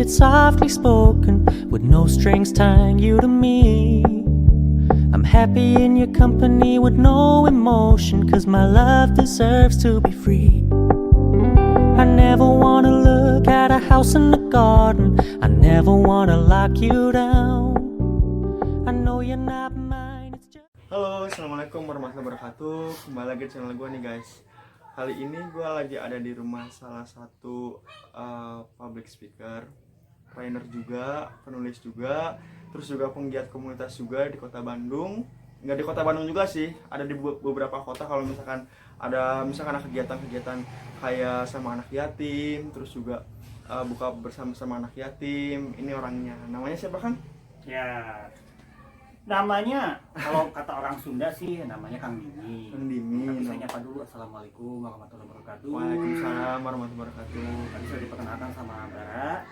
it's softly spoken, with no strings tying you to me. I'm happy in your company with no emotion, 'cause my love deserves to be free. I never wanna look at a house in the garden, I never wanna lock you down. I know you're not mine, it's just... Halo, assalamualaikum warahmatullahi wabarakatuh. Kembali lagi di channel gue nih guys. Kali ini gue lagi ada di rumah salah satu public speaker, trainer juga, penulis juga, terus juga penggiat komunitas juga di kota Bandung. Nggak di kota Bandung juga sih, ada di beberapa kota. Kalau misalkan ada kegiatan-kegiatan kayak sama anak yatim, terus juga buka bersama anak yatim. Ini orangnya, namanya siapa Kang? Ya, namanya kalau kata orang Sunda sih namanya Kang Dimi. Kang Dimi. Tapi saya nyapa dulu, assalamualaikum warahmatullahi wabarakatuh. Waalaikumsalam warahmatullahi wabarakatuh. Tadi sudah diperkenalkan sama Bara,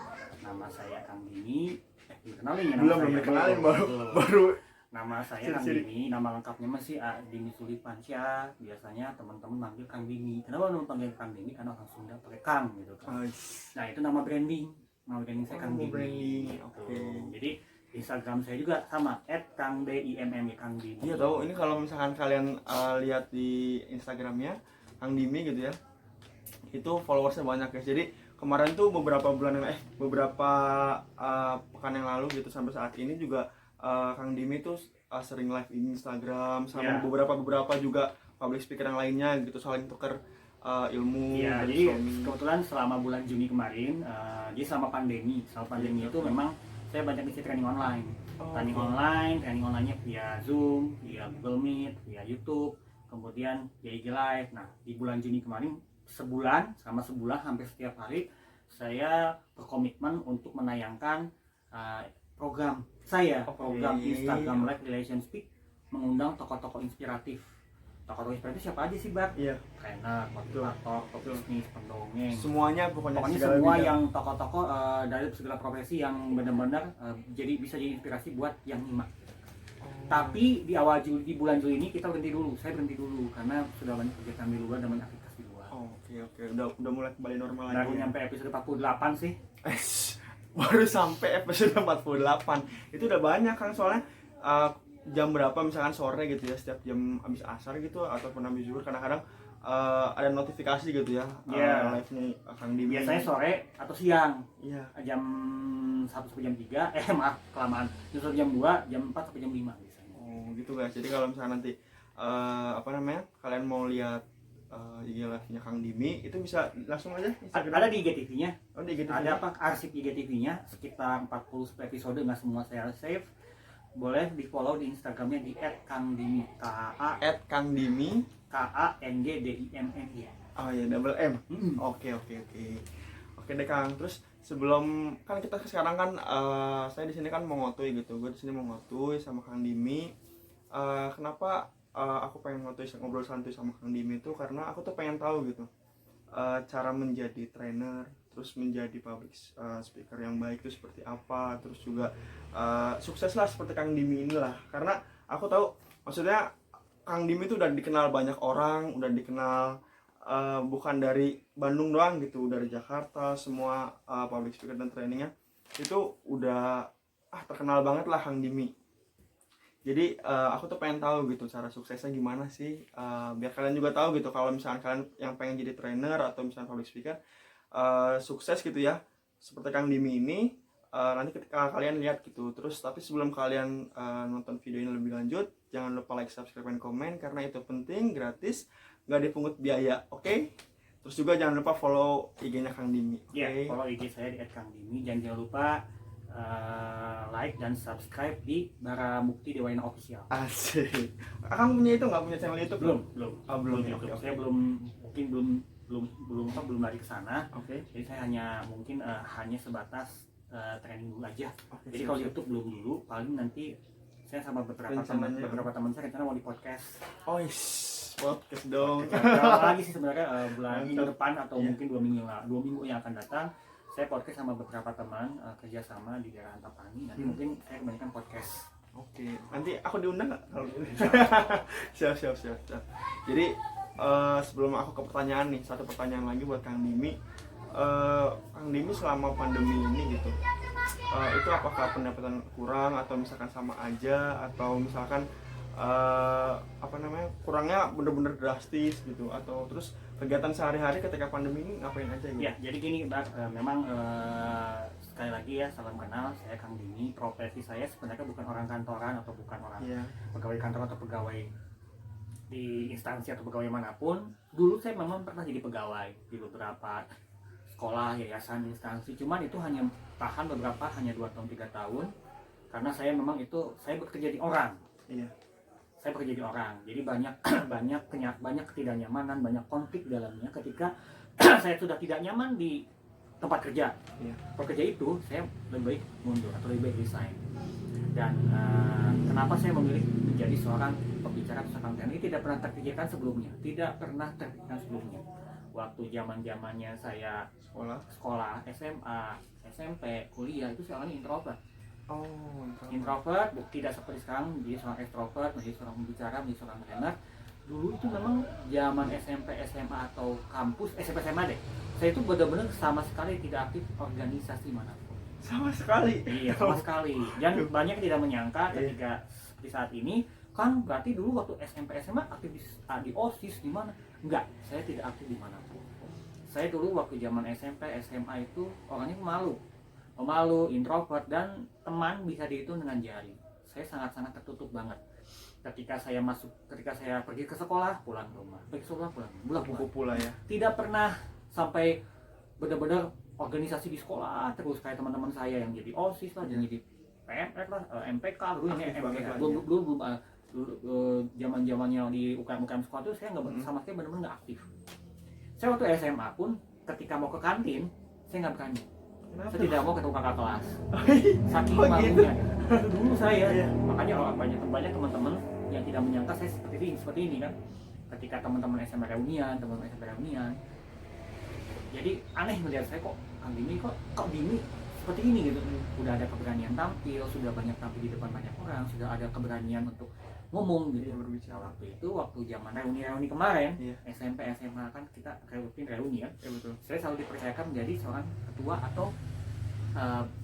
nama saya Kang Dimi. Dikenalin ya? Belum dikenalin, baru. Nama saya Kang Dimi, nama lengkapnya masih Dimi Sulipansyah. Biasanya teman-teman manggil Kang Dimi. Kenapa lu panggil Kang Dimi? Karena orang Sunda pakai Kang gitu kan. Nah itu nama branding. Nama branding saya Kang Dimi. Oke. Jadi Instagram saya juga sama @kangdimm Kang Dimi. Iya tahu, ini kalau misalkan kalian lihat di Instagramnya Kang Dimi gitu ya, itu followersnya banyak guys. Jadi kemarin tuh beberapa pekan yang lalu gitu sampai saat ini juga Kang Dimi tuh sering live di Instagram sama beberapa juga public speaker yang lainnya gitu, saling tuker ilmu. Iya, jadi kebetulan selama bulan Juni kemarin, jadi selama pandemi itu memang saya banyak isi training online. Training online-nya via Zoom, via Google Meet, via YouTube, kemudian via IG Live. Nah, di bulan Juni kemarin selama sebulan hampir setiap hari saya berkomitmen untuk menayangkan program Instagram Live Relation Speak, mengundang tokoh-tokoh inspiratif. Tokoh-tokoh inspiratif siapa aja sih, Bang? Iya. Trainer, motivator, bisnis, pendongeng. Semuanya pokoknya semua yang tokoh-tokoh dari segala profesi yang benar-benar bisa jadi inspirasi buat yang nyimak. Tapi di bulan Juli ini saya berhenti dulu karena sudah banyak kegiatan di luar dan banyak aktivitas di luar. Oke. Udah mulai kembali normal lagi. Baru nyampe episode 48 sih. Baru sampai episode 48. Itu udah banyak kan, soalnya jam berapa misalkan sore gitu ya, setiap jam habis asar gitu ataupun habis zuhur kadang-kadang ada notifikasi gitu ya, live-nya Kang Dimi. Biasanya sore atau siang. Iya. Jam 1 sampai jam 3, kelamaan. Justru jam 2, jam 4 sampai jam 5 biasanya. Gitu guys. Jadi kalau misalkan nanti kalian mau lihat IG live-nya Kang Dimi, itu bisa langsung aja Instagram. Ada di IGTV-nya. Di IGTV. Ada arsip IGTV-nya sekitar 40 episode, nggak semua saya save. Boleh di follow di Instagramnya di @kangdimi @kangdimi KANGDIMMI. Oh ya, double M. Oke deh Kang. Terus sebelum kan kita sekarang kan saya di sini kan mau ngotuy gitu. Gue di sini mau ngotuy sama Kang Dimi. Kenapa aku pengen ngobrol santuy sama Kang Dimi itu karena aku tuh pengen tahu gitu cara menjadi trainer, terus menjadi public speaker yang baik itu seperti apa, terus juga sukses lah seperti Kang Dimi inilah. Karena aku tahu, maksudnya Kang Dimi itu udah dikenal banyak orang, udah dikenal bukan dari Bandung doang gitu, dari Jakarta, semua public speaker dan trainingnya itu udah terkenal banget lah Kang Dimi. Jadi aku tuh pengen tahu gitu cara suksesnya gimana sih, biar kalian juga tahu gitu kalau misalkan kalian yang pengen jadi trainer atau misalkan public speaker sukses gitu ya seperti Kang Dimi ini, nanti ketika kalian lihat gitu. Terus tapi sebelum kalian nonton video ini lebih lanjut, jangan lupa like, subscribe, dan komen karena itu penting, gratis, nggak dipungut biaya, oke? Terus juga jangan lupa follow IG-nya Kang Dimi. Iya, follow IG saya di @kangdimi. Jangan lupa like dan subscribe di Bara Mukti Dewayana Official. Asik. Akang punya itu nggak, punya channel YouTube? Belum. Oke. Saya belum lari ke sana. Oke. Jadi saya hanya sebatas training dulu aja. Jadi siap. kalau YouTube belum dulu, paling nanti saya sama beberapa teman saya rencana mau di podcast. Podcast dong. Lagi sih sebenarnya bulan depan atau mungkin 2 minggu yang akan datang. Saya podcast sama beberapa teman kerjasama di daerah Antapani. Nanti mungkin saya kebanyakan podcast. Oke, nanti aku diundang nggak kalau gitu? Siap. Jadi sebelum aku ke pertanyaan nih, satu pertanyaan lagi buat Kang Dimi. Kang Dimi selama pandemi ini gitu, itu apakah pendapatan kurang atau misalkan sama aja, atau misalkan kurangnya bener-bener drastis gitu, atau terus kegiatan sehari-hari ketika pandemi ini ngapain aja gitu? Ya, jadi gini Mbak, memang sekali lagi ya, salam kenal, saya Kang Dimi. Profesi saya sebenarnya bukan orang kantoran atau bukan orang pegawai kantor atau pegawai di instansi atau pegawai manapun. Dulu saya memang pernah jadi pegawai di beberapa sekolah, yayasan, instansi. Cuman itu hanya tahan beberapa, hanya 2 tahun 3 tahun, karena saya memang saya bekerja di orang. Iya. Saya bekerja di orang, jadi banyak banyak ketidaknyamanan, banyak konflik dalamnya ketika saya sudah tidak nyaman di tempat kerja. Pekerja itu saya lebih baik mundur atau lebih baik resign. Dan kenapa saya memilih menjadi seorang pembicara pusaka TNI tidak pernah terpikirkan sebelumnya, waktu zamannya saya sekolah SMA, SMP, kuliah, itu saya orangnya introvert. Introvert, tidak seperti sekarang menjadi seorang extrovert, menjadi seorang pembicara, menjadi seorang trainer. Dulu itu memang zaman SMP, SMA atau kampus, SMP SMA deh, saya itu benar-benar sama sekali tidak aktif organisasi manapun. Sama sekali? Iya, sama sekali. Dan banyak tidak menyangka ketika di saat ini, kan berarti dulu waktu SMP, SMA aktif di OSIS, di mana? Enggak, saya tidak aktif di manapun. Saya dulu waktu zaman SMP, SMA itu orangnya pemalu, introvert, dan teman bisa dihitung dengan jari. Saya sangat-sangat tertutup banget. Ketika saya pergi ke sekolah, pulang ke rumah, pergi ke sekolah, pulang pula ya. Tidak pernah sampai benar-benar organisasi di sekolah terus kayak teman-teman saya yang jadi OSIS lah, yang jadi PMR lah, MPK dulu ini MPK. Belum zaman-zamannya di UKM sekolah itu saya nggak sama sekali benar-benar nggak aktif. Saya waktu SMA pun ketika mau ke kantin, saya nggak berani. Saya tidak mau ketemu kakak kelas, saking malunya. Itu dulu saya, makanya banyak teman-teman yang tidak menyangka saya seperti ini kan. Ketika teman-teman SMA reunian, jadi aneh melihat saya, kok Kang Dimi kok Dimi seperti ini gitu. Udah ada keberanian tampil, sudah banyak tampil di depan banyak orang, sudah ada keberanian untuk ngomong gitu, berbicara. Waktu zaman reuni kemarin, SMP SMA kan kita reuni ya. Betul. Saya selalu dipercayakan menjadi seorang ketua atau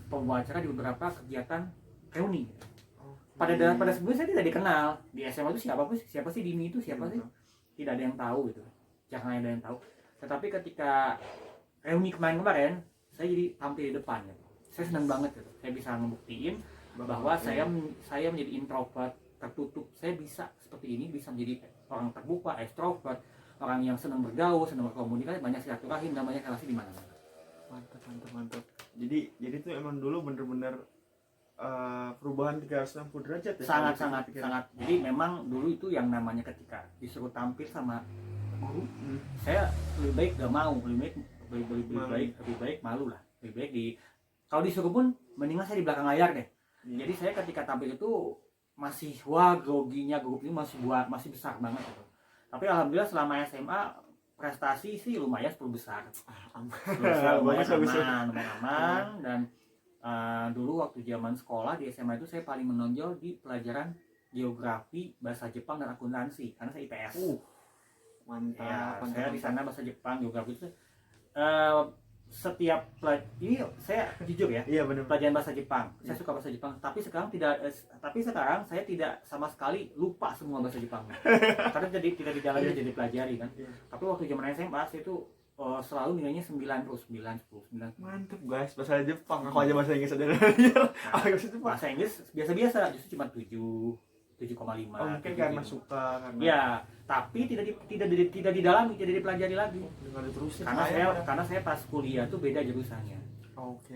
pembicara di beberapa kegiatan reuni. Pada sebelumnya saya tidak dikenal di SMA itu siapa sih Dimi itu siapa sih? Tidak ada yang tahu gitu. Jangan ada yang tahu. Tetapi ketika reuni kemarin saya jadi tampil di depan gitu. Saya senang banget gitu. Saya bisa membuktiin bahwa saya menjadi introvert, tertutup. Saya bisa seperti ini, bisa menjadi orang terbuka, ekstrovert, orang yang senang bergaul, senang berkomunikasi, banyak silaturahim dan banyak relasi di mana-mana. Mantap. Jadi itu emang dulu bener-bener perubahan 360 derajat ya. Sangat. Jadi memang dulu itu yang namanya ketika disuruh tampil sama guru, saya lebih baik gak mau, lebih baik malu lah. Lebih baik kalau disuruh pun mendingan saya di belakang layar deh. Jadi saya ketika tampil itu masih groginya, grup ini masih besar banget gitu. Tapi alhamdulillah selama SMA prestasi sih lumayan 10 besar. Lumayan aman. Dan dulu waktu zaman sekolah di SMA itu saya paling menonjol di pelajaran geografi, bahasa Jepang dan akuntansi karena saya IPS. Mantap. Saya di sana bahasa Jepang, geografi itu setiap ini saya jujur ya, benar. Pelajaran bahasa Jepang, saya suka bahasa Jepang, tapi sekarang saya tidak sama sekali lupa semua bahasa Jepang karena tidak didalami jadi pelajari kan. Tapi waktu zaman SMA saya itu selalu nilainya 9 terus 9. Mantap guys, bahasa Jepang. Aku aja bahasa Inggris ada. Bahasa Inggris biasa justru cuma 7,5. Mungkin karena suka ya, tapi tidak didalami, tidak dipelajari lagi. Karena saya pas kuliah tuh beda jurusannya. Oke.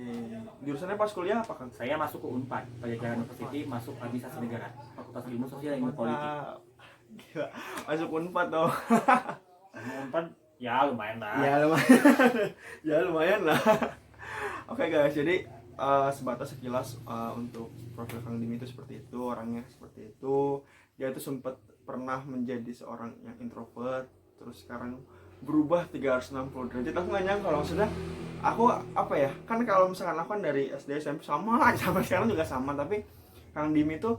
Jurusannya pas kuliah apa kan? Saya masuk ke Unpad, Pajajaran University, masuk administrasi negara, Fakultas Ilmu Sosial dan Ilmu Politik. Gila. Masuk Unpad dong. Unpad ya lumayan lah. Ya lumayan lah. Oke guys, jadi sebatas sekilas untuk profil Kang Dimi itu seperti itu, orangnya seperti itu. Dia itu sempat pernah menjadi seorang yang introvert, terus sekarang berubah 360 derajat. Aku nggak nyangka kalau maksudnya aku kan kalau misalkan aku kan dari SD SMP sama sekarang juga sama, tapi Kang Dimi itu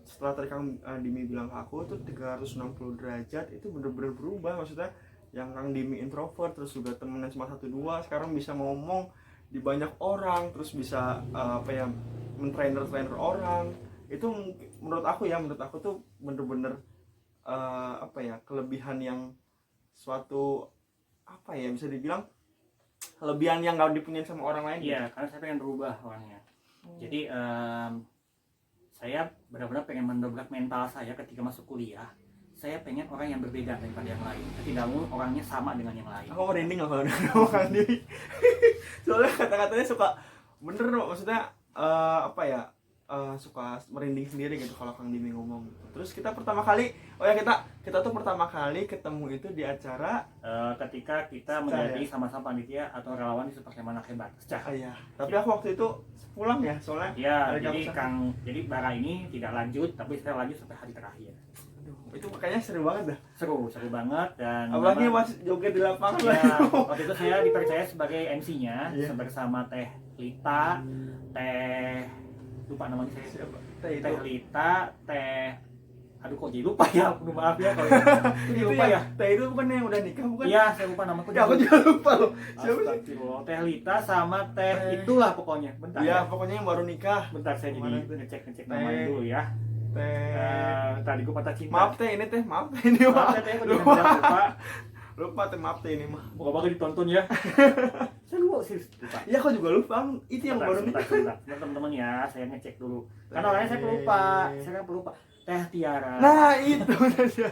setelah tadi Kang Dimi bilang ke aku tuh 360 derajat itu bener-bener berubah. Maksudnya yang Kang Dimi introvert, terus juga temennya cuma 1-2, sekarang bisa ngomong di banyak orang, terus bisa apa ya, mentrainer orang. Itu menurut aku tuh bener-bener apa ya, kelebihan yang suatu apa ya, bisa dibilang kelebihan yang gak dipunyai sama orang lain. Iya, karena saya pengen berubah orangnya. Jadi saya benar-benar pengen mendobrak mental saya ketika masuk kuliah. Saya pengen orang yang berbeda daripada yang lain. Tidak mau orangnya sama dengan yang lain. Aku merinding loh kalau ngomong Kang Dimi. Soalnya kata-katanya suka bener, maksudnya apa ya, suka merinding sendiri gitu kalau Kang Dimi ngomong gitu. Terus kita pertama kali, kita tuh pertama kali ketemu itu di acara Ketika kita menjadi sama-sama panitia atau relawan di Super Kemana Hebat. iya. Tapi aku waktu itu pulang ya, soalnya Ya, hari jadi Kamis. jadi bara ini tidak lanjut, tapi saya lanjut sampai hari terakhir. Aduh, itu kayaknya seru banget dah. Seru banget dan Apalagi memang- pas joget di lapangan. Ya, waktu itu saya dipercaya sebagai MC-nya Iya. bersama Teh Lita, Teh lupa namanya saya. Siapa? Teh itu. Teh Lita, aduh kok jadi lupa ya, maaf ya kalau itu Itu lupa ya. Teh itu bukan yang udah nikah, bukan? Iya, saya lupa nama Ya, aku juga lupa loh. Siapa sih? Astagfirullah. Teh Lita sama Teh itulah pokoknya. Bentar Iya, ya. pokoknya yang baru nikah. Bentar saya jadi Kemarin tuh. ngecek Teh. namanya dulu ya. Teh. Tadi gue patah cinta. Maaf Teh, ini Teh, maaf Teh ini Maaf maaf. ya, Teh, aku jadi lupa. Lupa Teh, maaf Teh ini mah. Moga-moga ditonton ya. Saya lupa sih, lupa. Iya, aku juga lupa. Itu yang baru nikah. Sebentar, teman-teman ya, saya ngecek dulu. Karena orangnya saya pelupa, Teh Tiara. Nah, itu saja.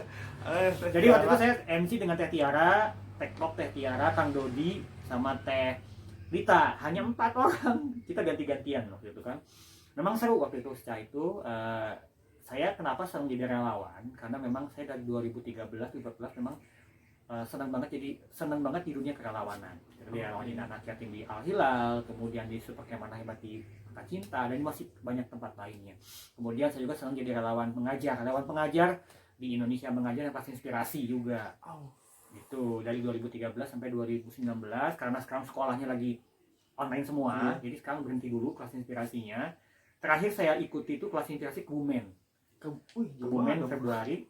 Jadi waktu itu saya MC dengan Teh Tiara, Teknok Teh Tiara, Kang Dodi, sama Teh Lita. Hanya 4 orang. Kita ganti-gantian waktu itu kan. Memang seru waktu itu. Setelah itu saya kenapa senang jadi relawan? Karena memang saya dari 2013-2014 memang senang banget di dunia kerelawanan. Jadi relawan di anak yatim di Al Hilal, kemudian di Super Kemana Hebat di Angkat Cinta, dan masih banyak tempat lainnya. Kemudian saya juga senang jadi relawan pengajar di Indonesia Mengajar, yang pasti inspirasi juga. Itu dari 2013 sampai 2019, karena sekarang sekolahnya lagi online semua, jadi sekarang berhenti dulu kelas inspirasinya. Terakhir saya ikuti itu kelas inspirasi Kebumen. Kebumen Februari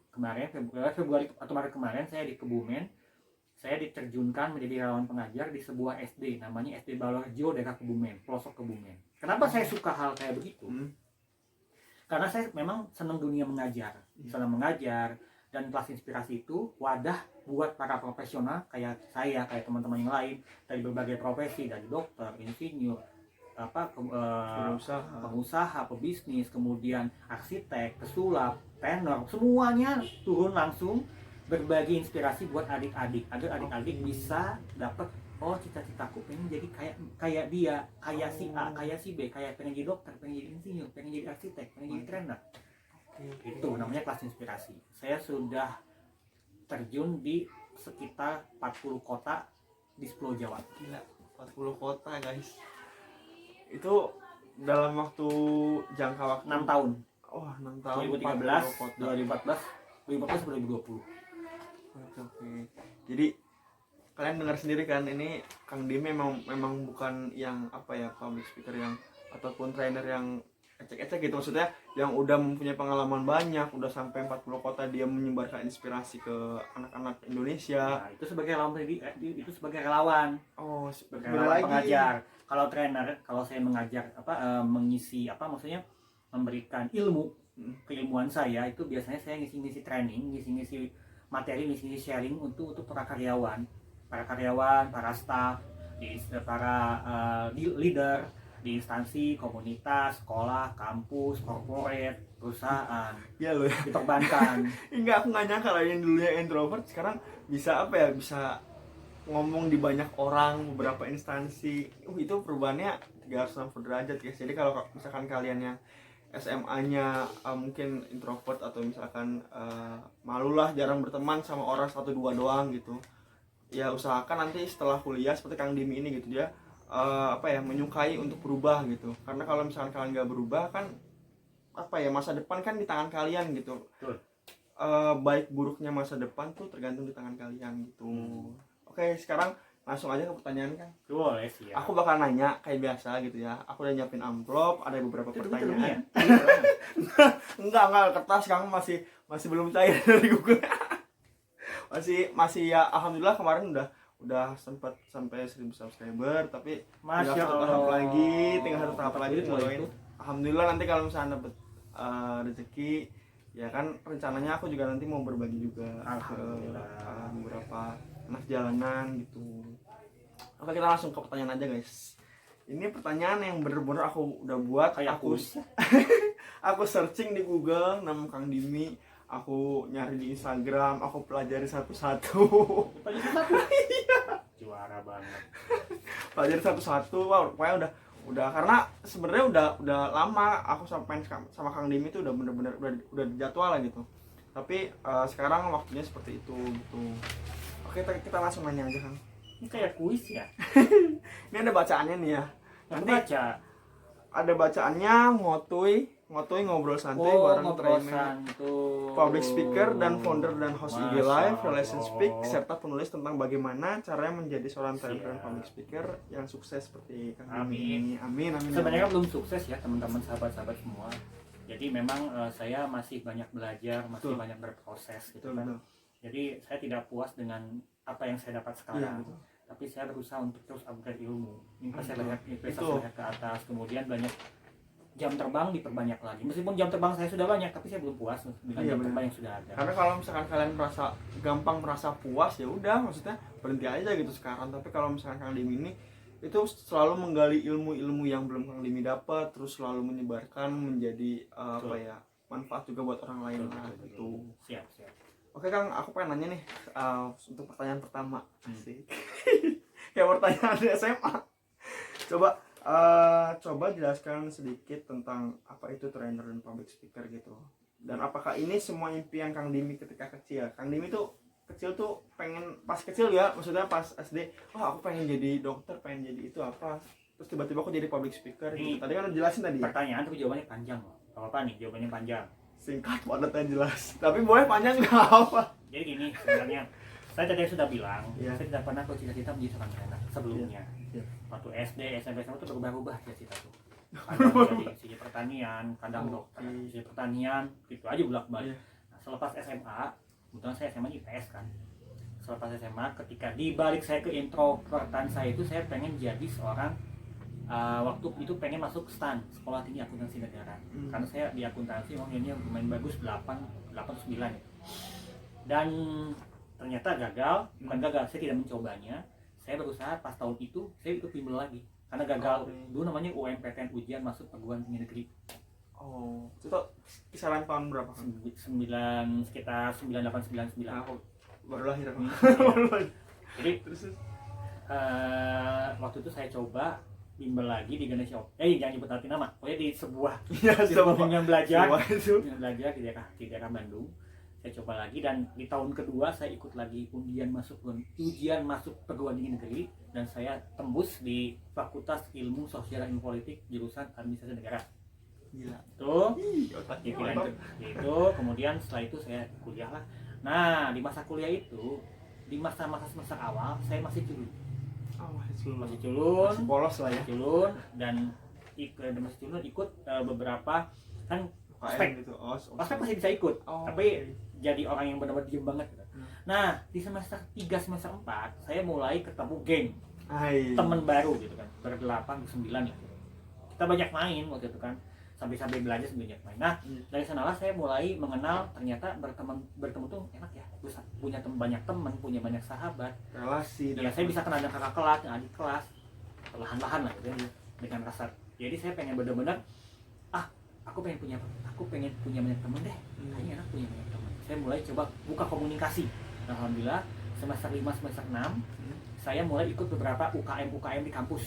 atau Maret kemarin saya di Kebumen. Saya diterjunkan menjadi relawan pengajar di sebuah SD, namanya SD Balorjo, daerah Kebumen, pelosok Kebumen. Kenapa saya suka hal kayak begitu? Karena saya memang senang dunia mengajar, dan kelas inspirasi itu wadah buat para profesional kayak saya, kayak teman-teman yang lain dari berbagai profesi, dari dokter, insinyur, pengusaha, pebisnis, kemudian arsitek, pesulap, tenor, semuanya turun langsung berbagi inspirasi buat adik-adik agar adik-adik bisa dapat, oh cita-citaku pengen jadi kayak dia, kayak si A, kayak si B, kayak pengen jadi dokter, pengen jadi insinyur, pengen jadi arsitek, pengen jadi trainer. Itu namanya kelas inspirasi. Saya sudah terjun di sekitar 40 kota di Pulau Jawa. Gila, 40 kota guys. Itu dalam waktu jangka waktu 6 tahun. Wah, 6 tahun. 2014 2020. Oke. Jadi kalian dengar sendiri kan, ini Kang Dimi memang bukan yang apa ya, public speaker yang ataupun trainer yang ecek-ecek gitu, maksudnya yang udah mempunyai pengalaman banyak, udah sampai 40 kota dia menyebarkan inspirasi ke anak-anak Indonesia. Nah, itu sebagai relawan, itu sebagai relawan. Oh, Sebagai bener relawan lagi. pengajar. Kalau trainer, kalau saya mengajar mengisi maksudnya memberikan ilmu, keilmuan saya itu biasanya saya ngisi-ngisi training, ngisi-ngisi materi, ngisi-ngisi sharing untuk para karyawan, para staff, para leader di instansi, komunitas, sekolah, kampus, corporate, perusahaan, Iya loh. di perbankan. Enggak, aku nggak nyangka lah yang dulunya introvert sekarang bisa apa ya, bisa ngomong di banyak orang, beberapa instansi. Itu perubahannya 360 derajat guys. Jadi kalau misalkan kalian yang SMA-nya mungkin introvert atau misalkan malulah, jarang berteman sama orang 1-2 doang gitu, ya usahakan nanti setelah kuliah seperti Kang Dimi ini gitu, dia menyukai untuk berubah gitu. Karena kalau misalkan kalian nggak berubah kan masa depan kan di tangan kalian gitu. Betul. Baik buruknya masa depan tuh tergantung di tangan kalian gitu. Oke, sekarang langsung aja ke pertanyaan Kang. Boleh sih ya. Aku bakal nanya kayak biasa gitu ya. Aku udah nyiapin amplop, ada beberapa pertanyaan. Enggak, kertas Kang masih belum cair dari Google. masih ya alhamdulillah kemarin udah sempat sampai 1000 subscriber, tapi Masya tinggal satu tahap Allah. lagi, tinggal satu tahap lagi Alhamdulillah doain. itu. Alhamdulillah nanti kalau misalnya dapet rezeki, ya kan rencananya aku juga nanti mau berbagi juga ke Alhamdulillah. beberapa anak jalanan gitu. Oke, kita langsung ke pertanyaan aja guys. Ini pertanyaan yang bener-bener aku udah buat, Kayak kuis. aku searching di Google nama Kang Dimi, aku nyari di Instagram, aku pelajari satu-satu. Juara banget. Pelajari satu-satu. Wow, pokoknya udah karena sebenarnya udah lama aku sama Kang Dimi itu udah bener-bener udah dijadwal lah gitu. Tapi sekarang waktunya seperti itu gitu. Oke, kita langsung nanya aja Kang. Ini kayak kuis ya. Ini ada bacaannya nih ya. Nanti Nanti baca. ada bacaannya ngotoy ngobrol santai bareng ngobrol trainer, santuy. public speaker dan founder dan host IG Masya Live, Allah. relation speak, serta penulis tentang bagaimana caranya menjadi seorang trainer dan Siap. public speaker yang sukses seperti Kang Amin. Dimi. Amin. Sebenarnya belum sukses ya teman-teman sahabat-sahabat semua. Jadi memang saya masih banyak belajar, masih Betul. banyak berproses gitu Betul, kan. betul. Jadi saya tidak puas dengan apa yang saya dapat Iya, sekarang. betul. Tapi saya berusaha untuk terus upgrade ilmu, investasi Betul. leher ke atas, kemudian banyak jam terbang diperbanyak lagi. Meskipun jam terbang saya sudah banyak, tapi saya belum puas dengan Iya, jam benar. terbang yang sudah ada. Karena kalau misalkan kalian gampang merasa puas, ya udah, maksudnya berhenti aja gitu sekarang. Tapi kalau misalkan Kang Dimi ini itu selalu menggali ilmu-ilmu yang belum Kang Dimi dapat, terus selalu menyebarkan menjadi apa ya, manfaat juga buat orang lain lah gitu. Siap. Oke Kang, aku pengen nanya nih untuk pertanyaan pertama. Asik. Kayak pertanyaan di SMA. Coba jelaskan sedikit tentang apa itu trainer dan public speaker gitu. Dan apakah ini semua impian Kang Dimi ketika kecil? Kang Dimi tuh kecil tuh pengen, pas kecil ya, maksudnya pas SD, aku pengen jadi dokter, pengen jadi itu apa. Terus tiba-tiba aku jadi public speaker gitu. Tadi kan udah jelasin tadi ya. Pertanyaan tapi jawabannya panjang loh. Gak apa-apa nih, jawabannya panjang. Singkat padat dan jelas. Tapi boleh panjang nggak apa? Jadi gini sebenarnya, saya tadi sudah bilang, Iya. saya tidak pernah bercita-cita menjadi seorang trainer sebelumnya. Iya. Waktu SD, SMP, SMA itu berubah-ubah cita-cita tuh. Kadang jadi sisi pertanian, kadang dokter, sisi pertanian, gitu aja bolak-balik. Iya. Nah, selepas SMA, kebetulan saya SMA IPS kan. Selepas SMA, ketika dibalik saya ke introvertan saya itu, saya pengen jadi seorang waktu itu pengen masuk STAN, Sekolah Tinggi Akuntansi Negara. Karena saya di akuntansi emang nilainya lumayan bagus, 8 atau 9 ya. Dan ternyata gagal, bukan gagal, saya tidak mencobanya. Saya berusaha pas tahun itu, saya ikut bimbel lagi. Karena gagal, dulu namanya UMPTN, ujian masuk perguruan tinggi negeri. Oh, itu kisaran tahun berapa kan? Sekitar 9899. Nah, aku baru lahir. Jadi waktu itu saya coba bimbel lagi di Ganesha. Jangan nyebut arti nama. Pokoknya di sebuah Ya, bimbingan belajar, semua itu. belajar di daerah Bandung. Saya coba lagi dan di tahun kedua saya ikut lagi ujian masuk perguruan tinggi negeri dan saya tembus di Fakultas Ilmu Sosial dan Politik jurusan Administrasi Negara. Gila. Tuh, Otaknya itu, mantap. itu kemudian setelah itu saya kuliah lah. Nah di masa kuliah itu, di masa-masa semester awal saya masih culun, Oh, masih culun, masih polos lah ya. culun dan masih culun ikut beberapa kan UKM gitu. Oh, pasti masih bisa ikut, Oh, tapi oke. jadi orang yang benar-benar diem banget gitu. Nah di semester 3 semester 4 saya mulai ketemu geng Hai. teman baru gitu kan, berdelapan 9 ya. Kita banyak main waktu itu kan, sambil belajar sambil banyak main. Nah dari sanalah saya mulai mengenal ternyata bertemu tuh enak ya, bisa punya banyak teman, punya banyak sahabat. Relasi Ya saya bisa kenal dengan kakak kelas, dengan adik kelas, perlahan-lahan lah gitu ya, dengan rasa. Jadi saya pengen benar-benar aku pengen punya banyak teman deh. Kayaknya enak punya banyak teman. Saya mulai coba buka komunikasi. Alhamdulillah semester 5 semester 6 saya mulai ikut beberapa UKM di kampus.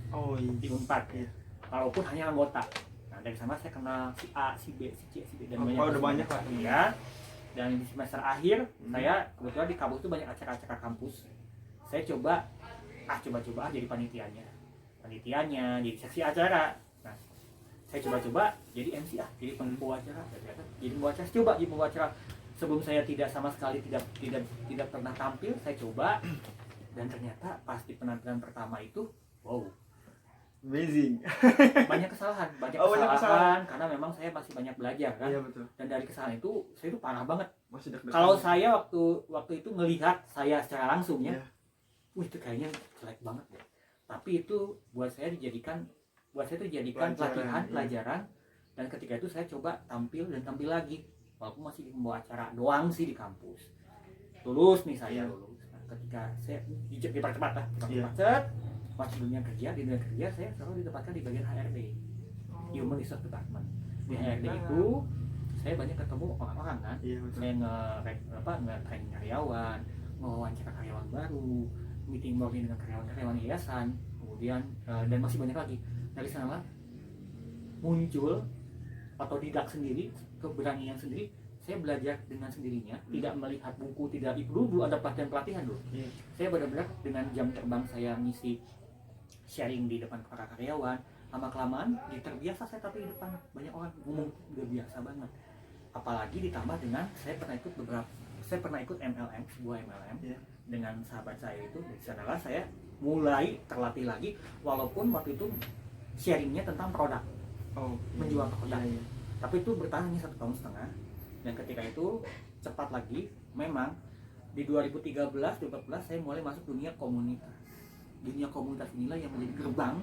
Oh, iya. Di Unpad ya. Walaupun hanya anggota. Nah, dari sana saya kenal si A, si B, si C, si D dan udah banyak lah. Iya. Dan di semester akhir saya kebetulan di kampus itu banyak acara-acara kampus. Saya coba jadi panitianya, jadi seksi acara. Nah, saya coba jadi MC jadi pembawa acara. Jadi pembawa acara. Sebelum saya tidak sama sekali tidak pernah tampil, saya coba dan ternyata pas di penampilan pertama itu, wow, Amazing. banyak kesalahan Oh, banyak kesalahan. karena memang saya masih banyak belajar kan. Iya betul. Dan dari kesalahan itu saya itu parah banget. Masih deg-degan. Kalau saya waktu itu melihat saya secara langsung ya, Iya. wih itu kayaknya jelek banget deh. Tapi itu buat saya itu jadikan Pelajaran, pelatihan, iya. pelajaran. Dan ketika itu saya coba tampil lagi, walaupun masih di pembawa acara doang sih di kampus. Lulus nih saya Iya. lulus. Nah, ketika saya dipercepat lah, Iya. masuk di dunia kerja saya selalu ditempatkan di bagian HRD, Human Resource Department. Di HRD itu saya banyak ketemu orang-orang kan. Iya betul. Saya nge-training karyawan, ngewawancara karyawan baru, meeting dengan karyawan yayasan, kemudian dan masih banyak lagi. Dari sana muncul otodidak sendiri, keberanian sendiri. Saya belajar dengan sendirinya, tidak melihat buku, tidak dulu ada pelatihan dulu. Iya. Saya benar-benar dengan jam terbang saya ngisi sharing di depan para karyawan, lama kelamaan terbiasa saya tapi di depan banyak orang ngomong udah biasa banget. Apalagi ditambah dengan saya pernah ikut MLM, sebuah MLM Iya. dengan sahabat saya itu. Di sanalah saya mulai terlatih lagi, walaupun waktu itu sharingnya tentang produk, Oh, menjual produk. Iya. Tapi itu bertahan hanya 1,5 tahun. Dan ketika itu cepat lagi, memang di 2013-2014 saya mulai masuk dunia komunitas. Dunia komunitas inilah yang menjadi gerbang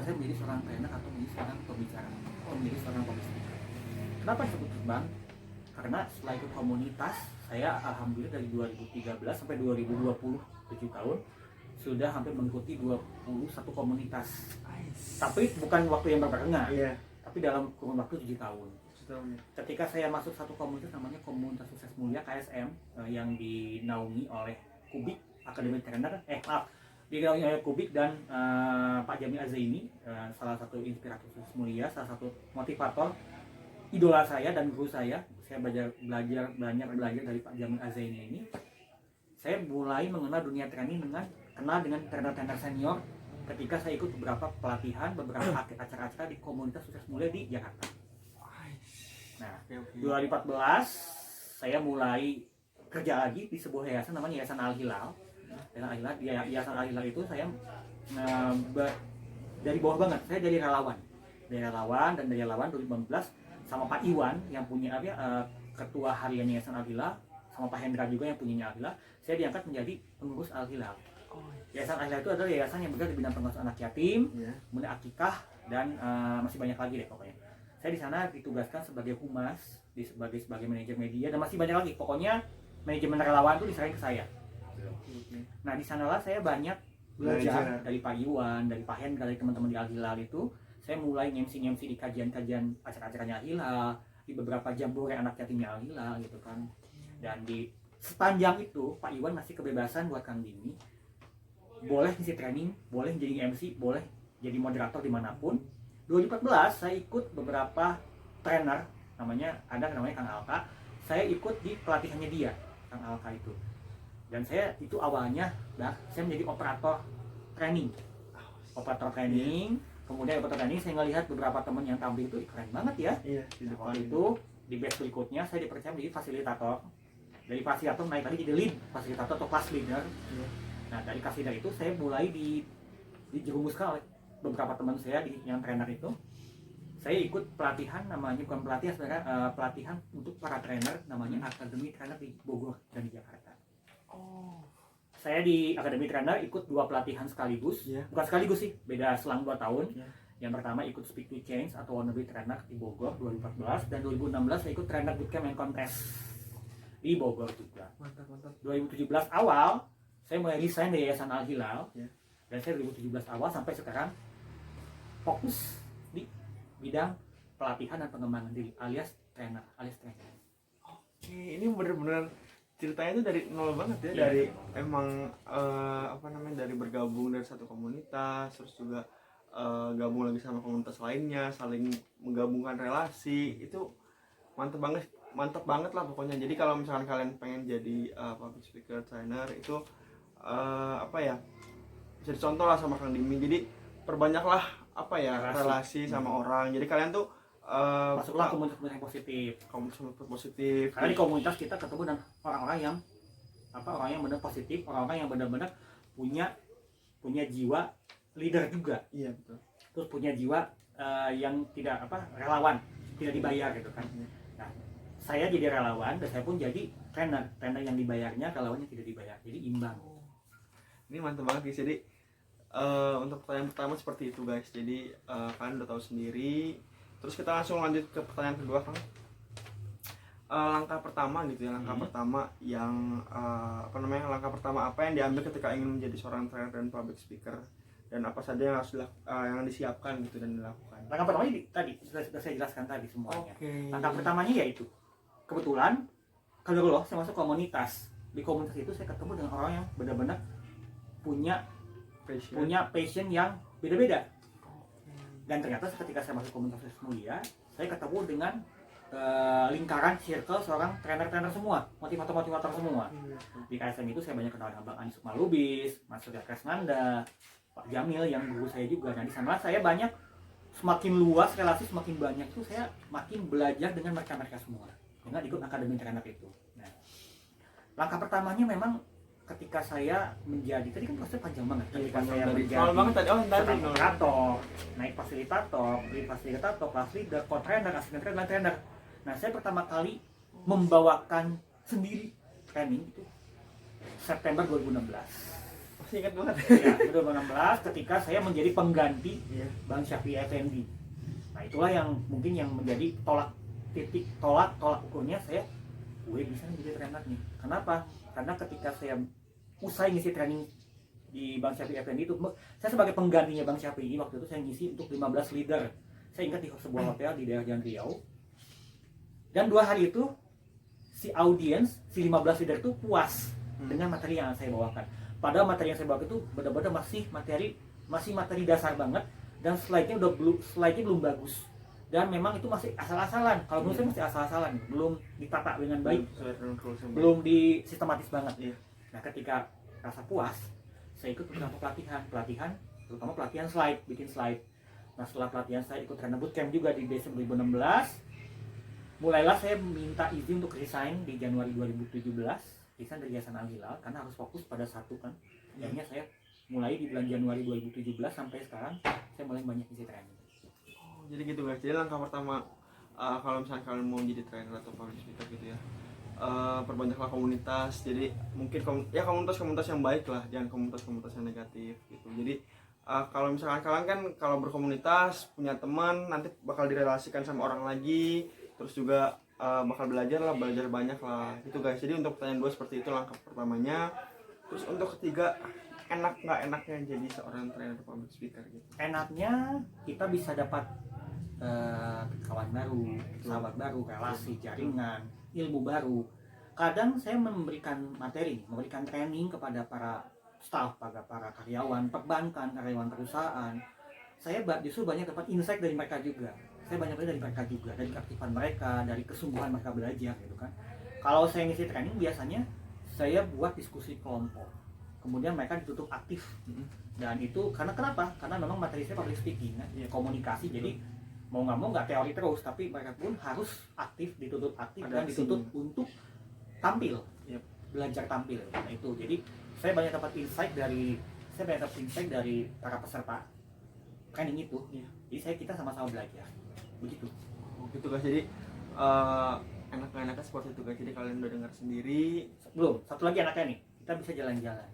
saya menjadi seorang trainer atau menjadi seorang pembicara atau menjadi seorang pebisnis. Kenapa disebut gerbang? Karena setelah ikut komunitas, saya alhamdulillah dari 2013 sampai 2020, 7 tahun sudah hampir mengikuti 21 komunitas. Tapi bukan waktu yang berbarengan, Iya. tapi dalam kurun waktu 7 tahun. Setahun. Ketika saya masuk satu komunitas namanya Komunitas Sukses Mulia KSM, yang dinaungi oleh Kubik Akademi Trainer, dinaungi oleh Kubik dan Pak Jami Azaini, salah satu inspirator sukses mulia, salah satu motivator, idola saya dan guru saya. Saya banyak belajar dari Pak Jami Azaini ini. Saya mulai mengenal dunia training kenal dengan trainer-trainer senior ketika saya ikut beberapa pelatihan, beberapa acara-acara di Komunitas Sukses Mulia di Jakarta. Nah, 2014 saya mulai kerja lagi di sebuah yayasan namanya Yayasan Al Hilal. Yayasan Al Hilal itu saya dari bawah banget. Saya dari relawan dan dari relawan 2015 sama Pak Iwan yang punya ketua harian Yayasan Al Hilal, sama Pak Hendra juga yang punya Al Hilal. Saya diangkat menjadi pengurus Al Hilal. Yayasan Al Hilal itu adalah yayasan yang bergerak di bidang pengurus anak yatim, kemudian akikah, dan masih banyak lagi deh pokoknya. Saya di sana ditugaskan sebagai humas, sebagai manajer media, dan masih banyak lagi. Pokoknya manajemen relawan itu diserahin ke saya. Nah di sanalah saya banyak belajar dari Pak Iwan, dari Pak Hendra, dari teman-teman di Al Hilal itu. Saya mulai ngemsi di kajian-kajian acara-acaranya Al Hilal, di beberapa jambore anak yatimnya Al Hilal gitu kan. Dan di sepanjang itu Pak Iwan ngasih kebebasan buat Kang Dini, boleh ngisi training, boleh jadi MC, boleh jadi moderator dimanapun. 2014 saya ikut beberapa trainer, namanya Kang Alka. Saya ikut di pelatihannya dia, Kang Alka itu. Dan saya itu awalnya saya menjadi operator training. Kemudian operator training saya ngelihat beberapa teman yang tampil itu keren banget ya. Iya. Nah, waktu itu di batch berikutnya saya dipercaya menjadi fasilitator. Dari fasilitator naik lagi jadi lead fasilitator atau class leader. Iya. Nah dari class leader itu saya mulai dijerumuskan oleh beberapa teman saya yang trainer itu. Saya ikut pelatihan, namanya bukan pelatihan sebenarnya, pelatihan untuk para trainer, namanya Akademi Trainer di Bogor dan di Jakarta. Saya di Akademi Trainer ikut 2 pelatihan sekaligus. Bukan sekaligus sih, beda selang 2 tahun. Yang pertama ikut Speak to Change atau Wannabe Trainer di Bogor 2014, dan 2016 saya ikut Trainer Bootcamp and Contest di Bogor juga. Mantap. 2017 awal saya mulai resign dari Yayasan Al Hilal, dan saya 2017 awal sampai sekarang fokus di bidang pelatihan dan pengembangan diri alias trainer. Oke, ini bener-bener ceritanya itu dari nol banget ya. Iya. Dari emang dari bergabung dari satu komunitas, terus juga gabung lagi sama komunitas lainnya, saling menggabungkan relasi. Itu mantep banget lah pokoknya. Jadi kalau misalkan kalian pengen jadi public speaker, trainer, itu bisa dicontoh lah sama Kang Dimi. Jadi perbanyaklah relasi sama orang. Jadi kalian tuh masuklah komunitas yang positif. Positif. Karena di komunitas kita ketemu dengan orang-orang yang benar positif, orang-orang yang benar-benar punya jiwa leader juga, Iya betul. terus punya jiwa yang tidak relawan, tidak dibayar gitu kan. Nah, saya jadi relawan dan saya pun jadi trainer yang dibayarnya, relawan yang tidak dibayar, jadi imbang. Ini mantap banget guys. Jadi untuk pertanyaan pertama seperti itu guys. Jadi kalian udah tahu sendiri. Terus kita langsung lanjut ke pertanyaan kedua, Kang. Langkah pertama gitu ya, langkah pertama yang langkah pertama apa yang diambil ketika ingin menjadi seorang trainer dan public speaker, dan apa saja yang harus yang disiapkan gitu dan dilakukan. Langkah pertamanya tadi sudah saya jelaskan tadi semuanya. Oke. Langkah pertamanya yaitu kebetulan kalau saya masuk komunitas. Di komunitas itu saya ketemu dengan orang yang benar-benar punya passion yang beda-beda. Dan ternyata ketika saya masuk komunitas mulia, saya ketemu dengan lingkaran circle seorang trainer semua, motivator semua. Di KSM itu saya banyak kenal dengan Bang Anies Malubis, Mas Surya Kresnanda, Pak Jamil yang guru saya juga. Nah di sana saya banyak, semakin luas relasi, semakin banyak itu saya makin belajar dengan mereka semua, dengan ikut akademi trainer itu. Nah, langkah pertamanya memang ketika saya menjadi, tadi kan prosesnya panjang banget. Ketika saya menjadi fasilitator, naik fasilitator, lead fasilitator, kelas leader, co-trainer, asisten trainer, trainer. Nah, saya pertama kali membawakan sendiri training itu September 2016. Masih ingat banget. Ya, 2016 ketika saya menjadi pengganti Bang Syafi'i Effendi. Nah, itulah yang mungkin yang menjadi tolak ukurnya saya, gue bisa menjadi trainer nih. Kenapa? Karena ketika saya usai ngisi training di Bang Syafi'i Effendi itu, saya sebagai penggantinya Bang Syafi'i, waktu itu saya ngisi untuk 15 leader. Saya ingat di sebuah hotel di daerah Jalan Riau. Dan 2 hari itu si audiens, si 15 leader itu puas dengan materi yang saya bawakan. Padahal materi yang saya bawakan itu benar-benar masih materi dasar banget, dan slide-nya belum bagus. Dan memang itu masih asal-asalan. Kalau menurut saya masih asal-asalan, belum ditata dengan baik, belum disistematis banget. Nah, ketika rasa puas, saya ikut beberapa pelatihan, terutama pelatihan slide, bikin slide. Nah, setelah pelatihan saya ikut trainer bootcamp juga di Desember 2016. Mulailah saya minta izin untuk resign di Januari 2017, resign dari Yayasan Al Hilal karena harus fokus pada satu kan. Akhirnya saya mulai di bulan Januari 2017 sampai sekarang saya mulai banyak isi training. Jadi gitu guys. Jadi langkah pertama kalau misalnya kalian mau jadi trainer atau public speaker gitu ya, perbanyaklah komunitas. Jadi mungkin komunitas yang baik lah, jangan komunitas yang negatif gitu. Jadi kalau misalkan kalian kan kalau berkomunitas punya teman, nanti bakal direlasikan sama orang lagi, terus juga bakal belajar banyak lah gitu guys. Jadi untuk pertanyaan 2 seperti itu langkah pertamanya. Terus untuk ketiga, enak nggak enaknya jadi seorang trainer atau public speaker gitu? Enaknya kita bisa dapat kawan baru, sahabat baru, relasi, jaringan, ilmu baru. Kadang saya memberikan training kepada para staff, para karyawan perbankan, karyawan perusahaan. Saya justru banyak dapat insight dari mereka juga. Saya banyak belajar dari mereka juga, dari keaktifan mereka, dari kesungguhan mereka belajar gitu kan. Kalau saya ngisi training biasanya saya buat diskusi kelompok. Kemudian mereka ditutup aktif. Dan itu karena kenapa? Karena memang materi saya public speaking, komunikasi. Jadi mau nggak teori terus, tapi mereka pun harus dituntut aktif dan dituntut untuk tampil, belajar tampil. Nah itu, jadi saya banyak dapat insight dari para peserta training itu. Jadi kita sama-sama belajar, begitu. Gitu guys. Jadi enak-enaknya seperti itu guys. Jadi kalian udah dengar sendiri. Belum, satu lagi enaknya nih, kita bisa jalan-jalan.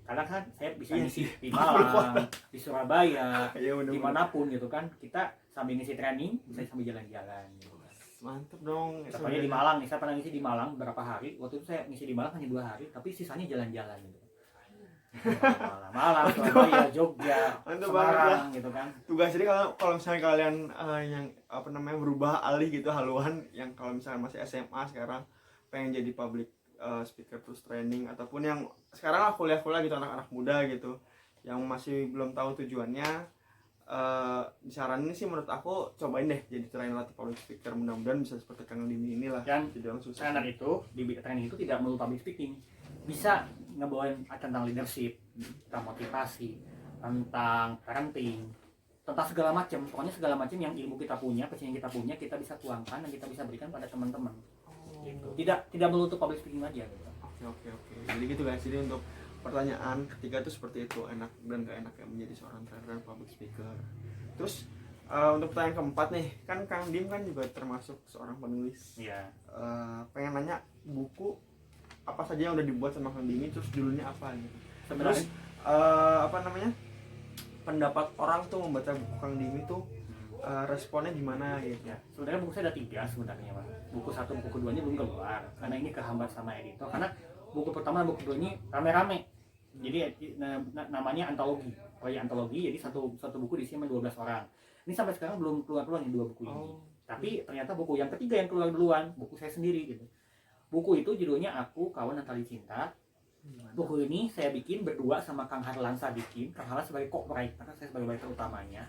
Karena kan saya bisa ngisi di Malang, di Surabaya, dimanapun gitu kan. Kita sambil ngisi training, bisa sambil jalan-jalan gitu. Mantep dong. Contohnya di Malang nih, saya pernah ngisi di Malang beberapa hari. Waktu itu saya ngisi di Malang hanya 2 hari, tapi sisanya jalan-jalan gitu. Malang, Surabaya, Jogja, Semarang gitu kan. Tugas. Jadi kalau misalnya kalian yang berubah alih gitu haluan, yang kalau misalnya masih SMA sekarang pengen jadi public speaker terus training, ataupun yang sekarang lah kuliah gitu, anak-anak muda gitu yang masih belum tahu tujuannya, disaranin sih menurut aku cobain deh jadi trainer atau public speaker. Mudah-mudahan bisa seperti Kang Dimi inilah. Dan trainer itu di training itu tidak melulu public speaking, bisa ngebawain tentang leadership, tentang motivasi, tentang parenting, tentang segala macam. Pokoknya segala macam yang ilmu kita punya, passion yang kita punya, kita bisa tuangkan dan kita bisa berikan pada teman-teman. Gitu. Tidak melulu public speaking aja gitu. Oke. Jadi gitu guys. Jadi untuk pertanyaan ketiga itu seperti itu, enak dan gak enak yang menjadi seorang trainer dan public speaker. Terus untuk pertanyaan keempat nih, kan Kang Dim kan juga termasuk seorang penulis. Iya. Pengen nanya buku apa saja yang udah dibuat sama Kang Dimi, terus judulnya apa gitu. Sebenarnya Terus apa namanya, pendapat orang tuh membaca buku Kang Dimi tuh responnya gimana gitu. ya, sebenarnya buku saya ada 3 sebenarnya, Pak. Buku 1, buku keduanya belum keluar karena ini kehambat sama editor. Karena buku pertama dan buku kedua ini rame-rame. Jadi namanya antologi, proyek antologi. Jadi satu buku diisi sama 12 orang. Ini sampai sekarang belum keluar nih 2 buku ini. Tapi ternyata buku yang ketiga yang keluar duluan, buku saya sendiri gitu. Buku itu judulnya Aku, Kawan dan Tali Cinta. Buku ini saya bikin berdua sama Kang Harlan Sadikin. Kang Harlan sebagai co-writer, saya sebagai writer utamanya.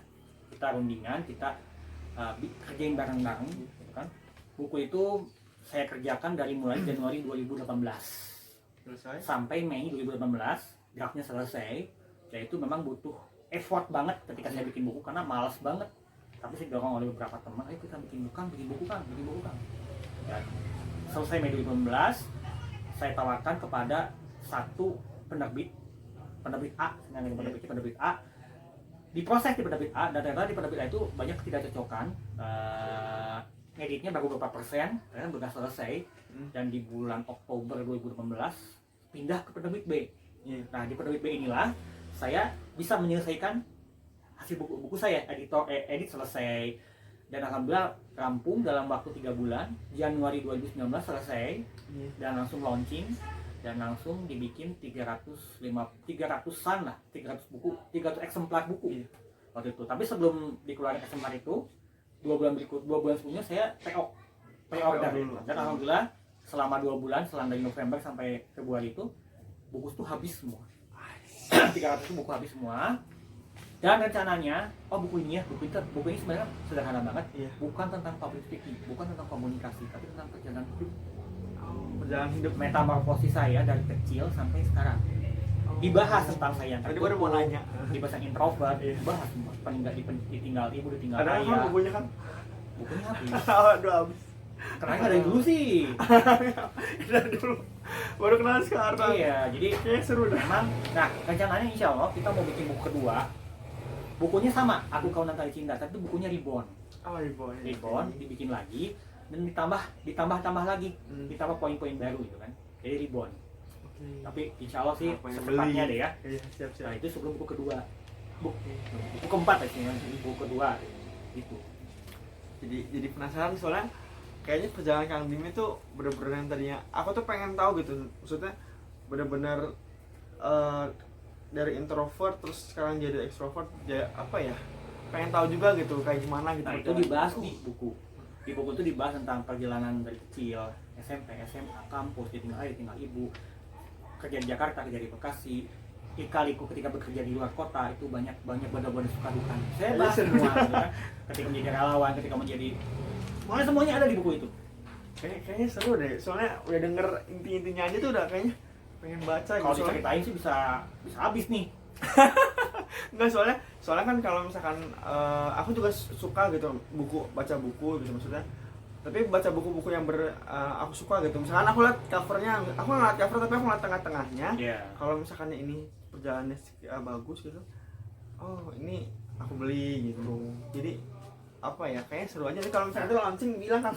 Kita rundingan, kita kerjain bareng-bareng gitu kan. Buku itu saya kerjakan dari mulai Januari 2018 Selesai. sampai Mei 2018, draftnya selesai. Ya itu memang butuh effort banget ketika saya bikin buku karena malas banget. Tapi saya dorong oleh beberapa teman, ayo kita bikin buku Kang. Dan selesai Mei 2018, saya tawarkan kepada satu penerbit A, penerbit A. Diproses di penerbit A, dan ternyata di penerbit A itu banyak ketidakcocokan. Ngeditnya baru beberapa persen, karena belum selesai. Dan di bulan Oktober 2018 pindah ke penerbit B. Nah di penerbit B inilah saya bisa menyelesaikan hasil buku saya, edit selesai, dan alhamdulillah rampung dalam waktu 3 bulan. Januari 2019 selesai dan langsung launching. Dan langsung dibikin 300-an lah, 300 eksemplar buku waktu itu. Tapi sebelum dikeluarkan eksemplar itu, 2 bulan sebelumnya saya pre-order dulu. Dan alhamdulillah selama 2 bulan, selama dari November sampai Februari itu, buku itu habis semua. 300 buku habis semua. Dan rencananya, buku ini sebenarnya sederhana banget, bukan tentang public speaking, bukan tentang komunikasi, tapi tentang perjalanan hidup. Perjalanan hidup, Metamorfosis saya dari kecil sampai sekarang. Dibahas tentang saya yang tadi baru mau nanya. dibahas yang introvert, dibahas semua. Ditinggal ibu, ditinggal Ada ayah. kan bukunya kan? Bukunya habis. Aduh habis. Karena nggak dari dulu sih. Dari dulu. Baru kenal sekarang. Iya, jadi Kayaknya seru dah. memang. Nah, rencananya insya Allah kita mau bikin buku kedua. Bukunya sama, Aku, Kawan dan Tali Cinta, tapi bukunya reborn. Reborn dibikin lagi dan ditambah lagi, ditambah poin-poin baru gitu kan. Jadi reborn. Tapi insya Allah sih secepatnya deh ya. Siap. Nah itu sebelum buku kedua, buku keempat ya, buku kedua itu. Jadi penasaran soalnya kayaknya perjalanan Kang Dim itu bener-bener yang tadinya aku tuh pengen tahu gitu, maksudnya bener-bener dari introvert terus sekarang jadi extrovert, ya apa ya, pengen tahu juga gitu kayak gimana gitu. Nah itu dibahas di buku. Di buku itu dibahas tentang perjalanan dari kecil, SMP, SMA, kampus, ditinggal ayah, ditinggal ibu, kerja di Jakarta, kerja di Bekasi, lika-liku ketika bekerja di luar kota, itu banyak benar-benar suka duka. Saya bahas semua, gitu kan? Ketika menjadi relawan, ketika menjadi, semuanya ada di buku itu. Kayaknya seru deh, soalnya udah denger inti-intinya aja tuh udah kayaknya pengen baca. Kalau gitu. diceritain sih bisa habis nih. Enggak, soalnya kan kalau misalkan aku juga suka gitu baca buku gitu maksudnya, tapi baca buku-buku yang aku suka gitu. Misalkan aku lihat covernya, aku ngeliat cover tapi aku ngeliat tengah-tengahnya. Kalau misalkan ini perjalanannya bagus gitu, oh ini aku beli gitu. Jadi apa ya, kayaknya seru aja nih kalau misalkan itu launching bilang kan.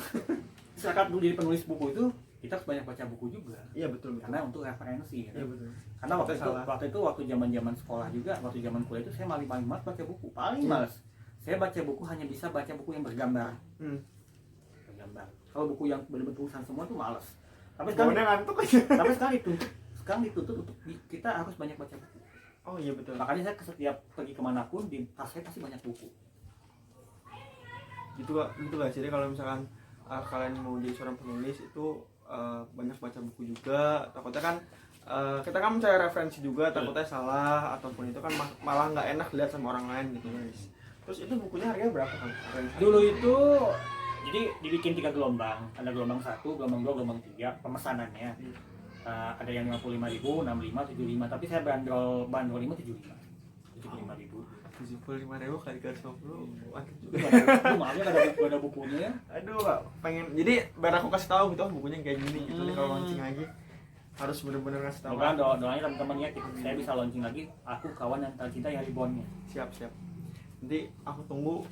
Misalkan dulu jadi penulis buku itu kita harus banyak baca buku juga. Iya betul. Karena untuk referensi. Iya betul. Karena waktu zaman sekolah juga, waktu zaman kuliah itu saya paling males baca buku, paling males. Saya baca buku hanya bisa baca buku yang bergambar. Bergambar. Kalau buku yang benar-benar tulisan semua itu males. Tapi sekarang dituntut untuk kita harus banyak baca buku. Oh iya betul. Makanya saya setiap pergi kemanapun di tas saya pasti banyak buku. Gitu gak sih, kalau misalkan kalian mau jadi seorang penulis itu banyak baca buku juga. Takutnya kan kita kan mencari referensi juga, takutnya salah ataupun itu kan malah nggak enak dilihat sama orang lain gitu guys. Terus itu bukunya harganya berapa kan? Dulu itu jadi dibikin 3 gelombang, ada gelombang 1, gelombang 2, gelombang 3 pemesanannya. Ada yang 55.000, 65, 75, tapi saya bandrol 5 75.000. 75.000 kali 350, mantap juga. Maafnya gak ada bukunya. Aduh, pengen. Jadi biar aku kasih tahu gitu, bukunya kayak gini gitu nih kalau launching lagi. harus bener-bener ngasih tahu. Mudah-mudahan doanya teman-teman ya, saya bisa launching lagi Aku Kawan yang Tak Cinta yang Reborn-nya. Siap. Nanti aku tunggu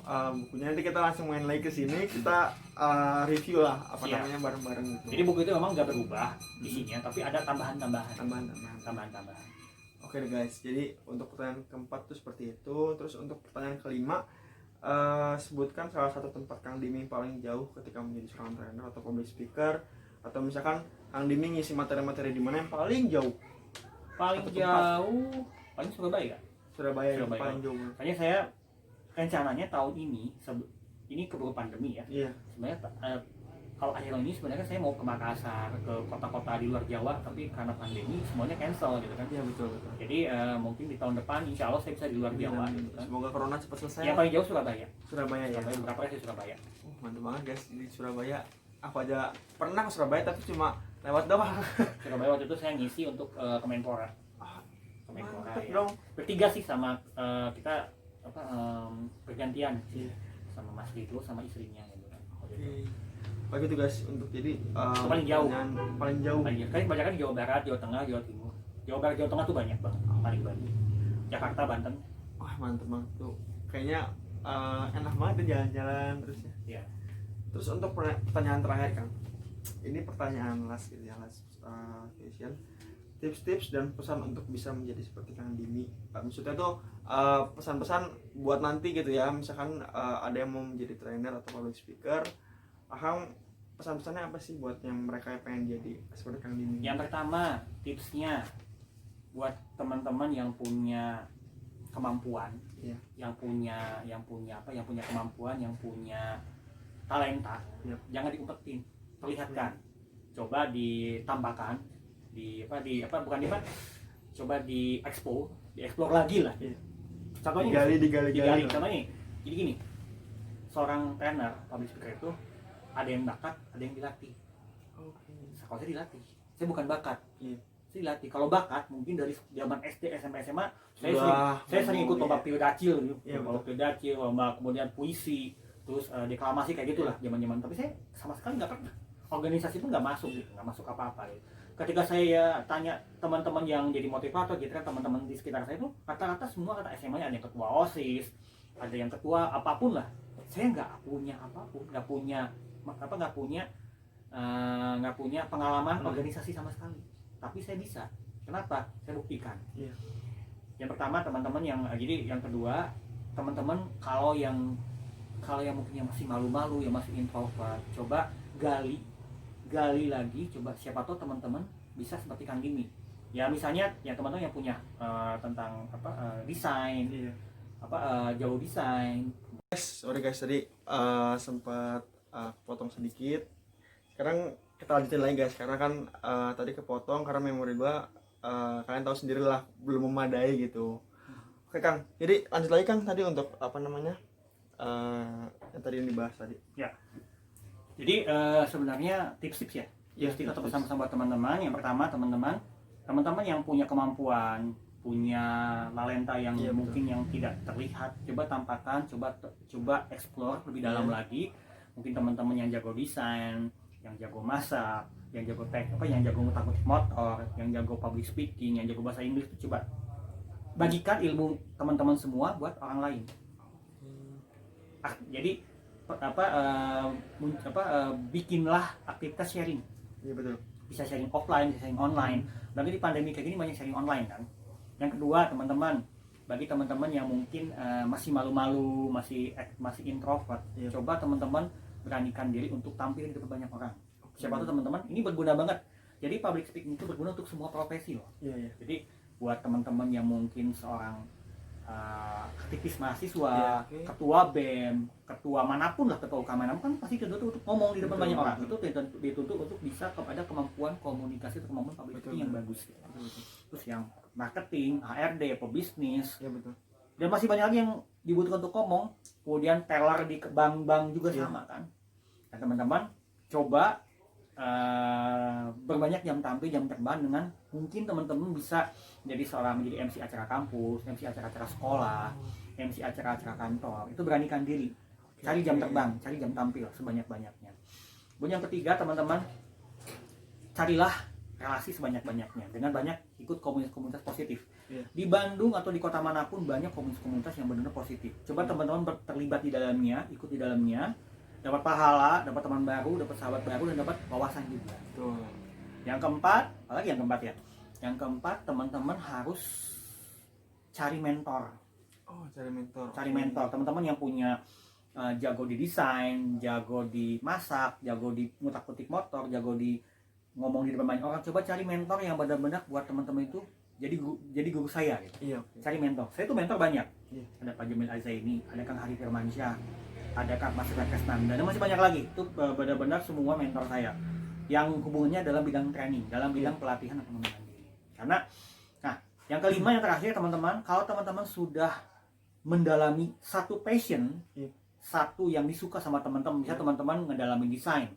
bukunya, nanti kita langsung main lagi ke sini, kita review lah apa Siap. namanya bareng-bareng gitu. Jadi buku itu memang nggak berubah isinya, tapi ada tambahan-tambahan. Tambahan. Oke deh guys, jadi untuk pertanyaan keempat tuh seperti itu. Terus untuk pertanyaan kelima, sebutkan salah satu tempat Kang Dimi paling jauh ketika menjadi seorang trainer atau public speaker, atau misalkan Kang Dimi ngisi materi-materi di mana yang paling jauh? Paling Satu jauh paling Surabaya. Surabaya. Yang Surabaya. paling jauh. Makanya saya rencananya tahun ini keburu pandemi ya. Iya. Sebenarnya kalau akhir tahun ini sebenarnya saya mau ke Makassar, ke kota-kota di luar Jawa, tapi karena pandemi semuanya cancel gitu kan. Iya betul. Jadi mungkin di tahun depan insya Allah saya bisa di luar Jawa gitu kan. Semoga corona cepat selesai. Yang paling jauh Surabaya. Surabaya ya. Berapa kali Surabaya? Mantap banget guys di Surabaya. Aku aja pernah ke Surabaya tapi cuma lewat doang. Surabaya waktu itu saya ngisi untuk Kemenpora. Kemenpora Mantap ya. dong. Bertiga sih sama kita bergantian Iya. sama Mas Rido sama istrinya gitu kan. Oke itu guys, untuk jadi Paling jauh. paling jauh. Banyak kan banyak kan di Jawa Barat, Jawa Tengah, Jawa Timur. Jawa Barat, Jawa Tengah tuh banyak banget, paling banyak. Jakarta, Banten. Wah mantep banget tuh. Kayaknya enak banget tuh jalan-jalan terus ya. Ya. Terus untuk pertanyaan terakhir Kang, ini pertanyaan last gitu ya, last question. Tips-tips dan pesan untuk bisa menjadi seperti Kang Dimi. Maksudnya tuh pesan-pesan buat nanti gitu ya. Misalkan ada yang mau menjadi trainer atau public speaker, Kang pesan-pesannya apa sih buat yang mereka pengen jadi seperti Kang Dimi? Yang pertama, tipsnya buat teman-teman yang punya kemampuan, Iya. yang punya kemampuan, yang punya talenta, Yap. jangan diumpetin, perlihatkan. Coba ditambahkan, coba dieksplor lagi lah. Iya. Contohnya Digali. Contohnya jadi gini, seorang trainer public speaker itu ada yang bakat, ada yang dilatih. Oke. Kalau saya dilatih, saya bukan bakat. Iya. Saya dilatih. Kalau bakat mungkin dari zaman SD, SMP, SMA, saya Wah, sering ikut lomba iya. Piodacil gitu. Iya, Lomba Piodacil, lomba kemudian puisi, terus deklamasi kayak gitulah zaman-zaman. Tapi saya sama sekali nggak pernah. Organisasi pun nggak masuk gitu, nggak masuk apa-apa gitu. Ketika saya tanya teman-teman yang jadi motivator gitu kan, teman-teman di sekitar saya itu rata-rata semua kata SMA-nya ada yang ketua OSIS, ada yang ketua apapun lah. Saya nggak punya apapun, nggak punya pengalaman organisasi sama sekali. Tapi saya bisa. Kenapa? Saya buktikan. Iya. Yang pertama teman-teman yang kedua teman-teman kalau yang mungkin yang masih malu-malu, yang masih introvert, coba gali lagi, coba siapa tahu teman-teman bisa seperti Kang Dimi. Ya misalnya ya teman-teman yang punya tentang desain, Iya. jauh desain. Sorry guys, tadi sempat potong sedikit. Sekarang kita lanjutin lagi guys, karena kan tadi kepotong karena memori gua kalian tahu sendiri lah belum memadai gitu. Oke Kang, jadi lanjut lagi Kang tadi untuk apa namanya yang tadi yang dibahas tadi. Ya. Jadi sebenarnya tips-tips ya. Iya, Tips atau tips. pesan-pesan buat teman-teman. Yang pertama teman-teman yang punya kemampuan, punya talenta yang Iya, mungkin yang tidak terlihat, coba tampakkan, coba explore lebih dalam Iya. lagi. Mungkin teman-teman yang jago desain, yang jago masak, yang jago yang jago ngutak-ngutik motor, yang jago public speaking, yang jago bahasa Inggris, itu coba bagikan ilmu teman-teman semua buat orang lain. Jadi bikinlah aktivitas sharing. Iya betul. Bisa sharing offline, bisa sharing online. Bagi di pandemi kayak gini banyak sharing online kan. Yang kedua teman-teman, bagi teman-teman yang mungkin masih malu-malu, masih introvert, Iya. coba teman-teman beranikan diri untuk tampil di depan banyak orang. Siapa tahu teman-teman ini berguna banget. Jadi public speaking itu berguna untuk semua profesi loh. Iya. Jadi buat teman-teman yang mungkin seorang aktivis mahasiswa, Iya, oke. ketua BEM, ketua manapun lah, ketua UKM manapun kan pasti dituntut untuk ngomong di depan Betul, banyak orang. betul. Itu dituntut untuk bisa kepada kemampuan komunikasi atau kemampuan public Betul, speaking yang betul. bagus. Betul. Terus yang marketing, HRD, pebisnis, Iya betul. dan masih banyak lagi yang dibutuhkan untuk ngomong. Kemudian teller di bank-bank juga Iya. sama kan. Dan teman-teman coba berbanyak jam tampil, jam terbang dengan mungkin teman-teman bisa menjadi MC acara kampus, MC acara-acara sekolah, MC acara-acara kantor. Itu beranikan diri, cari jam terbang, cari jam tampil sebanyak-banyaknya. Dan yang ketiga teman-teman, carilah relasi sebanyak-banyaknya dengan banyak ikut komunitas-komunitas positif. Iya. Di Bandung atau di kota manapun banyak komunitas-komunitas yang benar-benar positif. Coba teman-teman terlibat di dalamnya, ikut di dalamnya, dapat pahala, dapat teman baru, dapat sahabat baru, dan dapat wawasan juga. Betul. Yang keempat, apalagi yang keempat ya? Yang keempat, teman-teman harus cari mentor. Oh, cari mentor. Cari mentor, teman-teman yang punya jago di desain, jago di masak, jago di ngutak-ngutik motor, jago di ngomong di depan banyak orang. Coba cari mentor yang benar-benar buat teman-teman itu jadi guru saya gitu. Iya. Cari mentor. Saya tuh mentor banyak. Iya. Ada Pak Jamil Azaini, ada Kang Hari Firmansyah, ada Kang Mas Kesnanda, dan masih banyak lagi. Itu benar-benar semua mentor saya yang hubungannya dalam bidang training, dalam bidang pelatihan dan pengembangan diri. Karena nah, yang kelima yang terakhir teman-teman, kalau teman-teman sudah mendalami satu passion, Iya. satu yang disuka sama teman-teman, bisa teman-teman ngedalami desain,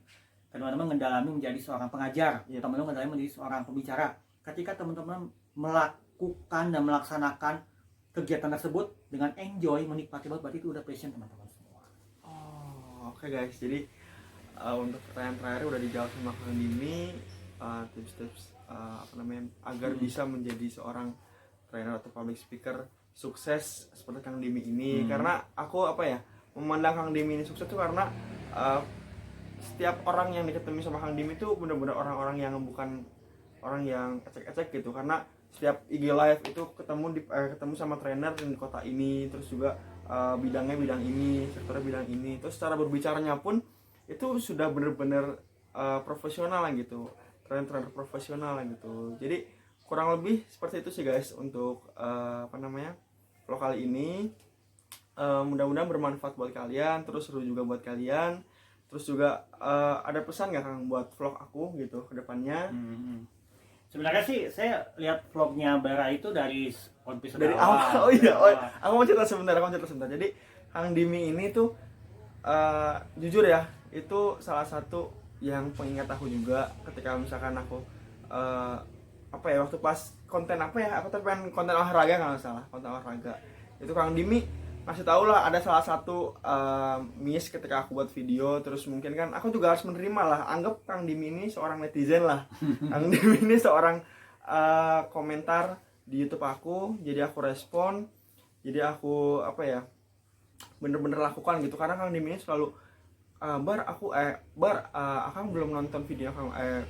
teman-teman ngedalami menjadi seorang pengajar, Iya. teman-teman ngedalami menjadi seorang pembicara. Ketika teman-teman melakukan dan melaksanakan kegiatan tersebut dengan enjoy, menikmati banget, berarti itu udah passion teman-teman semua. Oh, oke guys. Jadi untuk pertanyaan terakhir udah dijawab sama Kang Dimi, tips-tips agar bisa menjadi seorang trainer atau public speaker sukses seperti Kang Dimi ini. Karena aku memandang Kang Dimi ini sukses tuh karena setiap orang yang diketemu sama Kang Dimi itu benar-benar orang-orang yang bukan orang yang ecek-ecek gitu. Karena setiap IG live itu ketemu sama trainer di kota ini, terus juga bidangnya bidang ini, sektornya bidang ini. Terus cara berbicaranya pun itu sudah benar-benar profesional lah gitu, trainer profesional lah gitu. Jadi kurang lebih seperti itu sih guys untuk vlog kali ini. Mudah-mudahan bermanfaat buat kalian, terus seru juga buat kalian. Terus juga ada pesan nggak Kang buat vlog aku gitu ke depannya? Sebenarnya sih saya lihat vlognya Bara itu dari episode Dari awal. Oh iya, aku mau cerita sebentar. Jadi Kang Dimi ini tuh jujur ya, itu salah satu yang pengingat aku juga ketika misalkan aku waktu pas konten aku tuh pengen konten olahraga kalau nggak salah, konten olahraga. Itu Kang Dimi ngasih tau lah ada salah satu miss ketika aku buat video, terus mungkin kan aku juga harus menerima lah, anggap Kang Dimi ini seorang netizen lah. Kang Dimi ini seorang komentar di YouTube aku, jadi aku respon, jadi aku bener-bener lakukan gitu. Karena Kang Dimi ini selalu Akang belum nonton video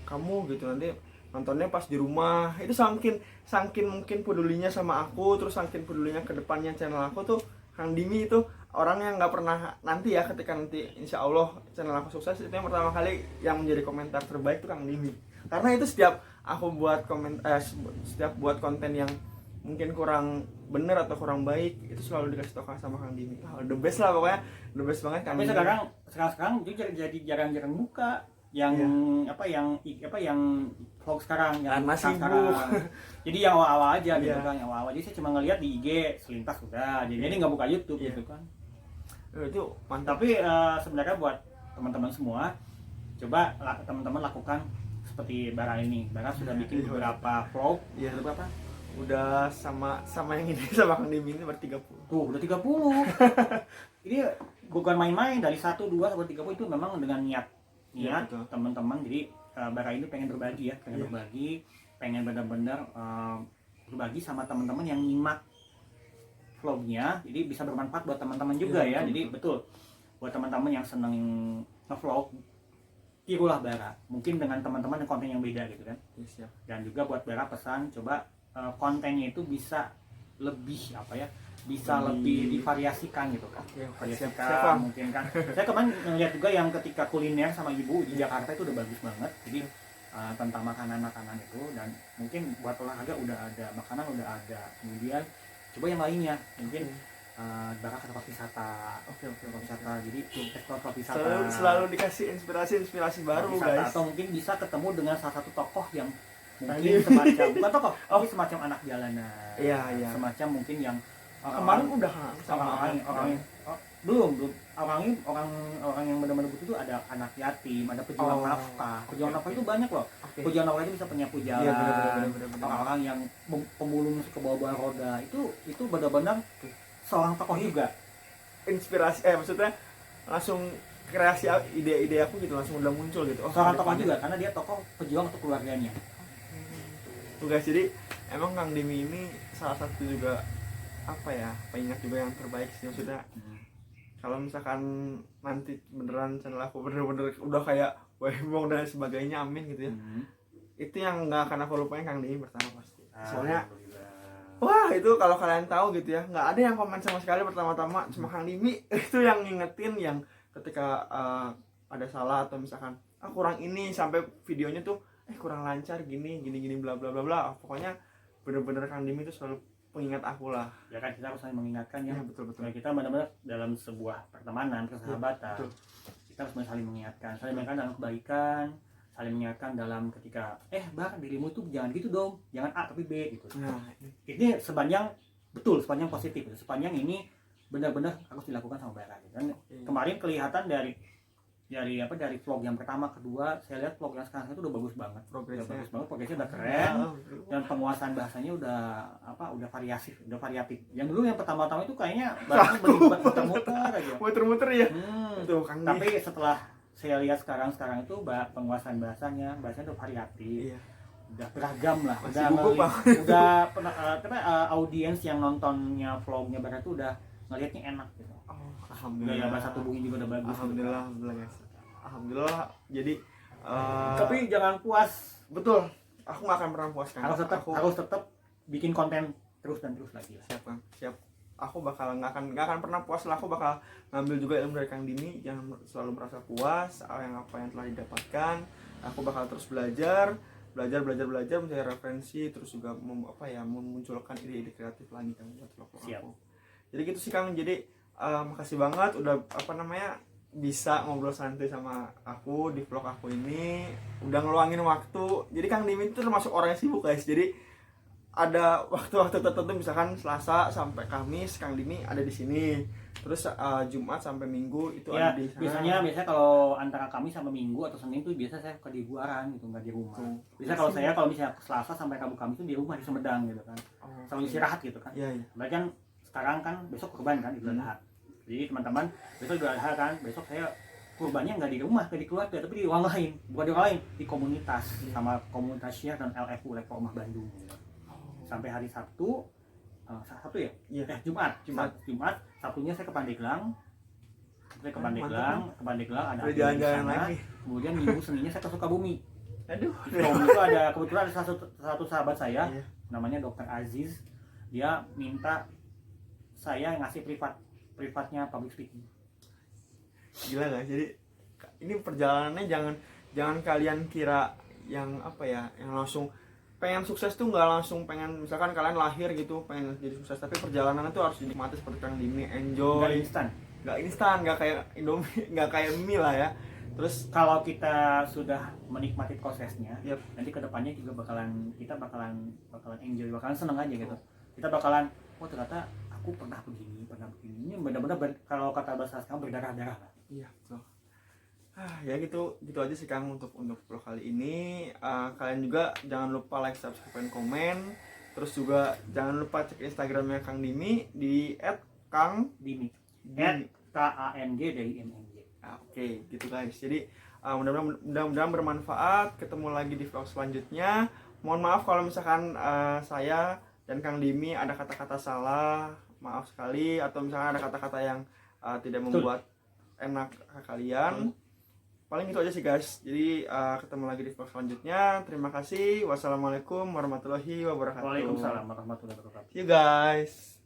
kamu gitu, nanti nontonnya pas di rumah. Itu saking mungkin pedulinya sama aku, terus saking pedulinya ke depannya channel aku tuh. Kang Dimi itu orang yang nggak pernah nanti ya, ketika nanti insya Allah channel aku sukses, itu yang pertama kali yang menjadi komentar terbaik itu Kang Dimi. Karena itu setiap aku buat setiap buat konten yang mungkin kurang bener atau kurang baik, itu selalu dikasih tau sama Kang Dimi. The best lah pokoknya, the best banget Kang Dimi. Tapi sekarang dia jadi jarang-jarang buka yang vlog sekarang yang masih sekarang. Jadi yang awal-awal aja gitu Iya. kan, yang awal. Jadi saya cuma ngeliat di IG selintas udah. Jadi nggak buka YouTube Iya. gitu kan. Itu mantap. Tapi sebenarnya buat teman-teman semua, coba teman-teman lakukan seperti Bara ini. Bara sudah bikin Iya. beberapa vlog. Iya. Udah berapa? Udah sama yang ini sama Kang Dimi ini ber-30. Tuh, udah 30. Ini bukan main-main, dari 1, 2 sampai 30 itu memang dengan niat Iya, betul. teman-teman. Jadi Bara ini pengen berbagi ya, Iya. pengen benar-benar berbagi sama teman-teman yang nyimak vlognya. Jadi bisa bermanfaat buat teman-teman juga Iya, ya. betul, Jadi betul buat teman-teman yang seneng nge-vlog, tirulah Bara. Mungkin dengan teman-teman yang konten yang beda gitu kan. Iya, siap. Dan juga buat Bara pesan, coba kontennya itu bisa lebih bisa lebih divariasikan gitu kan. Oke, Variasikan siap, Bang. mungkin kan. Saya kemarin ngeliat juga yang ketika kuliner sama ibu di Jakarta itu udah bagus banget. Jadi tentang makanan-makanan itu, dan mungkin buat olahraga udah ada, makanan udah ada. Kemudian coba yang lainnya mungkin Bara ke tempat wisata. Oke. Wisata. Jadi eksplor tempat wisata. Selalu dikasih inspirasi baru Wisata, guys. atau mungkin bisa ketemu dengan salah satu tokoh yang mungkin Tadi. semacam bukan tokoh, tapi semacam anak jalanan. Iya. Semacam mungkin yang Kemarin udah sama orang belum orang yang benar-benar butuh itu ada anak yatim, ada pejuang nafkah. Pejuang nafkah itu banyak loh. Oke. Pejuang nafkah itu bisa penyapu jalan. Iya, benar. Orang-orang yang pemulung ke bawah roda itu benar-benar seorang tokoh juga. Inspirasi maksudnya langsung kreasi ide-ide aku gitu langsung udah muncul gitu. Seorang tokoh juga karena dia tokoh pejuang untuk keluarganya. Tuh guys, jadi emang Kang Dimi ini salah satu juga apa ya, pengingat juga yang terbaik sih maksudnya. Kalau misalkan nanti beneran channel aku bener-bener udah kayak webong dan sebagainya, amin gitu ya. Itu yang nggak akan aku lupain Kang Dimi pertama pasti. Soalnya wah itu kalau kalian tahu gitu ya, nggak ada yang komen sama sekali pertama-tama, cuma Kang Dimi itu yang ngingetin, yang ketika ada salah atau misalkan kurang ini, sampai videonya tuh kurang lancar gini bla bla bla bla. Pokoknya bener-bener Kang Dimi itu selalu pengingat aku lah. Ya kan, kita harus saling mengingatkan ya. Betul. Ya, kita benar-benar dalam sebuah pertemanan, persahabatan. Kita harus saling mengingatkan dalam kebaikan, saling mengingatkan dalam ketika Bar, dirimu tuh jangan gitu dong, jangan A tapi B gitu. Nah, ini sepanjang positif, sepanjang ini benar-benar harus dilakukan sama Bara gitu. Dan kemarin kelihatan dari vlog yang pertama, kedua, saya lihat vlog yang sekarang itu udah bagus banget, progresnya udah keren, dan penguasaan bahasanya udah variatif. Yang dulu yang pertama-tama itu kayaknya bahasanya muter-muter ya. Tuh, Kang tapi setelah saya lihat sekarang itu penguasaan bahasanya udah variatif, udah beragam lah, audiens yang nontonnya vlognya Bara itu udah ngelihatnya enak gitu. Alhamdulillah. Gaya bahasa tubuhnya juga udah bagus. Alhamdulillah. Jadi tapi jangan puas. Betul. Aku nggak akan pernah puas kan. Harus tetap bikin konten terus lagi. Siap. Aku bakal nggak akan pernah puas lah. Aku bakal ngambil juga ilmu dari Kang Dimi. Jangan selalu merasa puas apa yang telah didapatkan. Aku bakal terus belajar, mencari referensi, terus juga memunculkan ide-ide kreatif lagi kan buat vlog aku. Jadi gitu sih Kang. Jadi makasih banget udah bisa ngobrol santai sama aku di vlog aku ini, udah ngeluangin waktu. Jadi Kang Dimi itu termasuk orang yang sibuk guys. Jadi ada waktu-waktu tertentu, misalkan Selasa sampai Kamis Kang Dimi ada di sini, terus Jumat sampai Minggu itu ada di sana. Biasanya kalau antara Kamis sampai Minggu atau Senin itu biasa saya ke di Buaran gitu, nggak di rumah. Biasa kalau misalnya Selasa sampai Rabu Kamis itu di rumah di Sumedang gitu kan, selalu istirahat gitu kan. Bahkan kan sekarang kan besok kurban kan, Idul Adha. Jadi teman-teman, besok Idul Adha kan, besok saya kurbannya nggak di rumah, nggak di keluarga, tapi di orang lain, bukan di orang lain, di komunitas, sama komunitas Syekh dan LFU Lekor Rumah Bandung gitu. Sampai hari Sabtu ya? Jumat, Sabtunya saya ke Pandeglang. Ada jalan-jalan lagi. Kemudian Minggu Seninnya saya ke Sukabumi. Aduh. Itu ada kebetulan ada satu sahabat saya, namanya Dr. Aziz. Dia minta saya ngasih privatnya public speaking. Gila gak? Jadi ini perjalanannya jangan kalian kira yang yang langsung pengen sukses tuh, nggak langsung pengen misalkan kalian lahir gitu pengen jadi sukses, tapi perjalanannya tuh harus dinikmati seperti Kang Dimi, enjoy. Nggak instan, nggak kayak Indomie, nggak kayak mie lah ya. Terus kalau kita sudah menikmati prosesnya, nanti kedepannya juga kita bakalan enjoy, bakalan seneng aja gitu. Kita bakalan ternyata aku pernah begini. Ini benar-benar kalau kata bahasa sekarang berdarah-darah lah. Iya, betul. Ya gitu aja sih Kang untuk vlog kali ini. Kalian juga jangan lupa like, subscribe, dan komen. Terus juga jangan lupa cek Instagramnya Kang Dimi di @kangdimi. @KANGDIMNJ. Oke, gitu guys. Jadi mudah-mudahan bermanfaat. Ketemu lagi di vlog selanjutnya. Mohon maaf kalau misalkan saya dan Kang Dimi ada kata-kata salah, maaf sekali. Atau misalkan ada kata-kata yang tidak membuat enak ke kalian. Paling itu aja sih guys. Jadi ketemu lagi di vlog selanjutnya. Terima kasih. Wassalamualaikum warahmatullahi wabarakatuh. Waalaikumsalam warahmatullahi wabarakatuh. See you guys.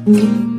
Thank you.